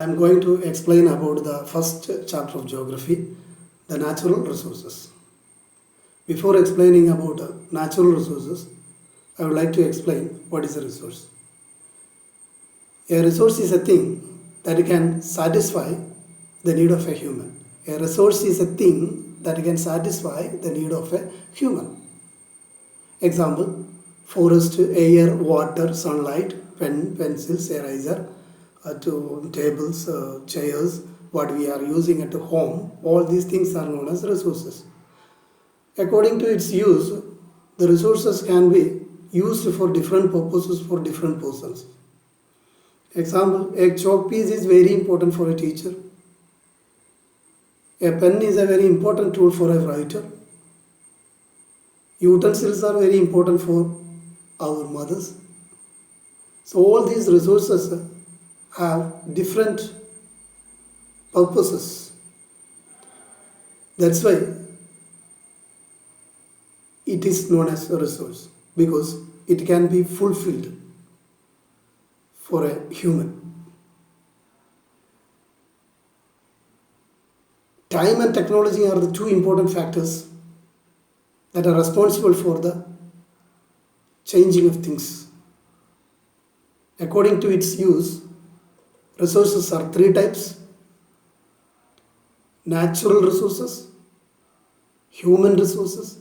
I am going to explain about the first chapter of geography, the natural resources. Before explaining about natural resources, I would like to explain what is a resource. A resource is a thing that can satisfy the need of a human. A resource is a thing that can satisfy the need of a human. Example, forest, air, water, sunlight, pen, pencils, eraser, to tables, chairs, what we are using at home, all these things are known as resources. According to its use, the resources can be used for different purposes for different persons. Example, a chalk piece is very important for a teacher. A pen is a very important tool for a writer. Utensils are very important for our mothers. So all these resources have different purposes. That's why it is known as a resource, because it can be fulfilled for a human. Time and technology are the two important factors that are responsible for the changing of things. According to its use, resources are three types: natural resources, human resources,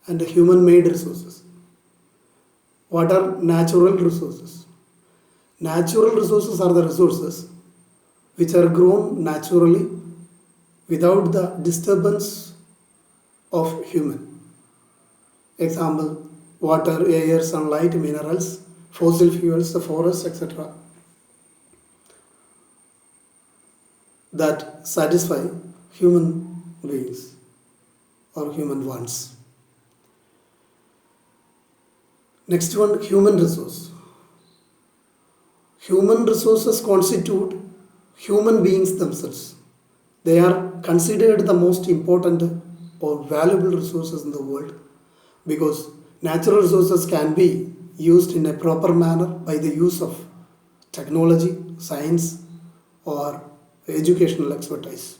and human-made resources. What are natural resources? Natural resources are the resources which are grown naturally without the disturbance of human. Example, water, air, sunlight, minerals, fossil fuels, the forests, etc. that satisfy human beings or human wants. Next one, human resource. Human resources constitute human beings themselves. They are considered the most important or valuable resources in the world, because natural resources can be used in a proper manner by the use of technology, science, or educational expertise.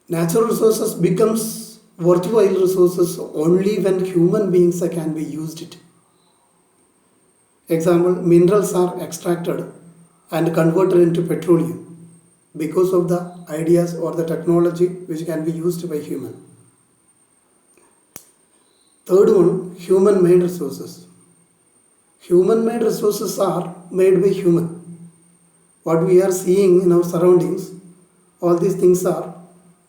Natural resources becomes worthwhile resources only when human beings can be used it. Example, minerals are extracted and converted into petroleum because of the ideas or the technology which can be used by human. Third one, human-made resources. Human-made resources are made by human. What we are seeing in our surroundings, all these things are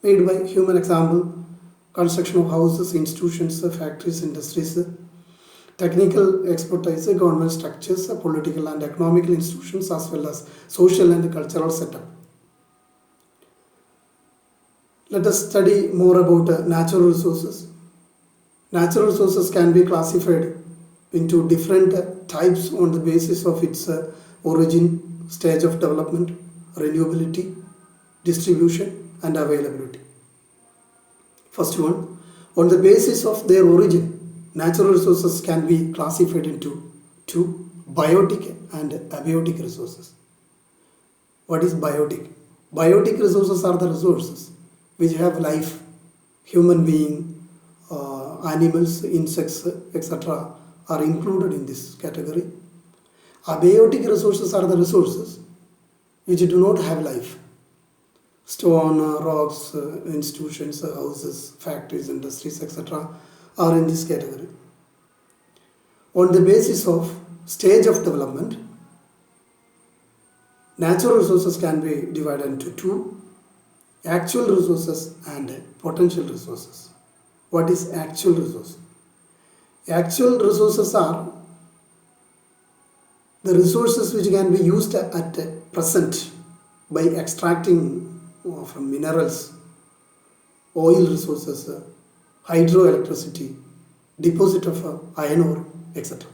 made by human. Example, construction of houses, institutions, factories, industries, technical expertise, government structures, political and economical institutions, as well as social and cultural setup. Let us study more about natural resources. Natural resources can be classified into different types on the basis of its origin, stage of development, renewability, distribution, and availability. First one, on the basis of their origin, natural resources can be classified into two: biotic and abiotic resources. What is biotic? Biotic resources are the resources which have life, human being, animals, insects, etc. are included in this category. Abiotic resources are the resources which do not have life. Stone, rocks, institutions, houses, factories, industries, etc. are in this category. On the basis of stage of development, natural resources can be divided into two: actual resources and potential resources. What is actual resource? Actual resources are the resources which can be used at present by extracting from minerals, oil resources, hydroelectricity, deposit of iron ore, etc.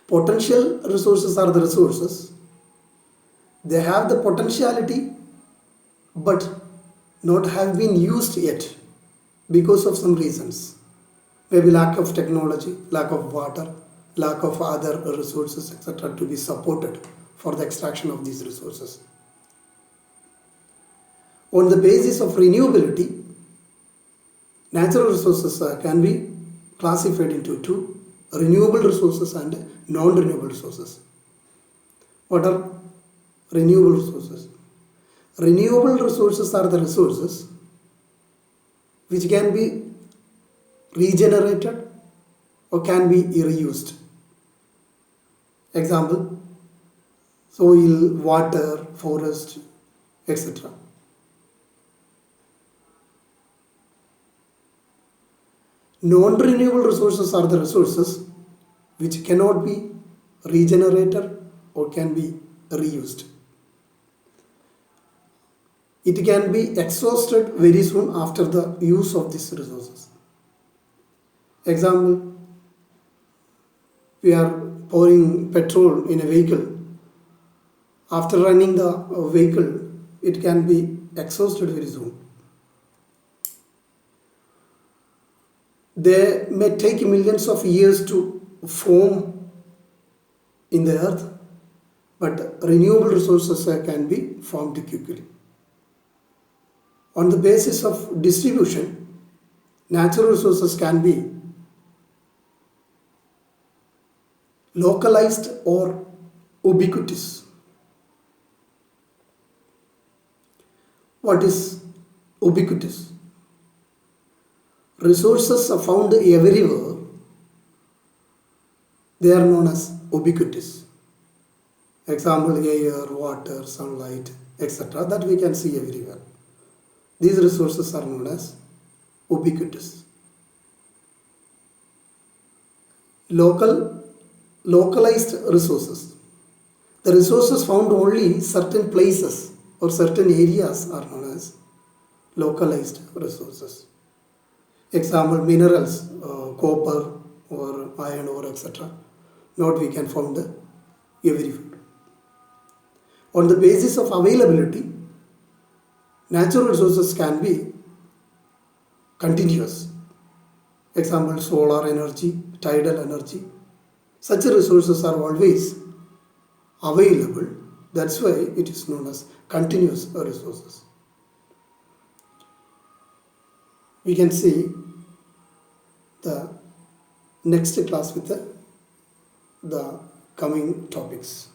Potential resources are the resources. They have the potentiality but not have been used yet because of some reasons. Maybe lack of technology, lack of water, lack of other resources, etc. to be supported for the extraction of these resources. On the basis of renewability, natural resources can be classified into two: renewable resources and non-renewable resources. What are renewable resources? Renewable resources are the resources which can be regenerated or can be reused. Example: soil, water, forest, etc. Non-renewable resources are the resources which cannot be regenerated or can be reused. It can be exhausted very soon after the use of these resources. Example: we are pouring petrol in a vehicle. After running the vehicle, it can be exhausted very soon. They may take millions of years to form in the earth, but renewable resources can be formed quickly. On the basis of distribution, natural resources can be localized or ubiquitous. What is ubiquitous? Resources are found everywhere. They are known as ubiquitous. Example: air, water, sunlight, etc. that we can see everywhere. These resources are known as ubiquitous. Localized resources. The resources found only certain places or certain areas are known as localized resources. Example: minerals, copper or iron ore, etc. Not we can found everywhere. On the basis of availability, natural resources can be continuous. Example: solar energy, tidal energy. Such resources are always available. That's why it is known as continuous resources. We can see the next class with the coming topics.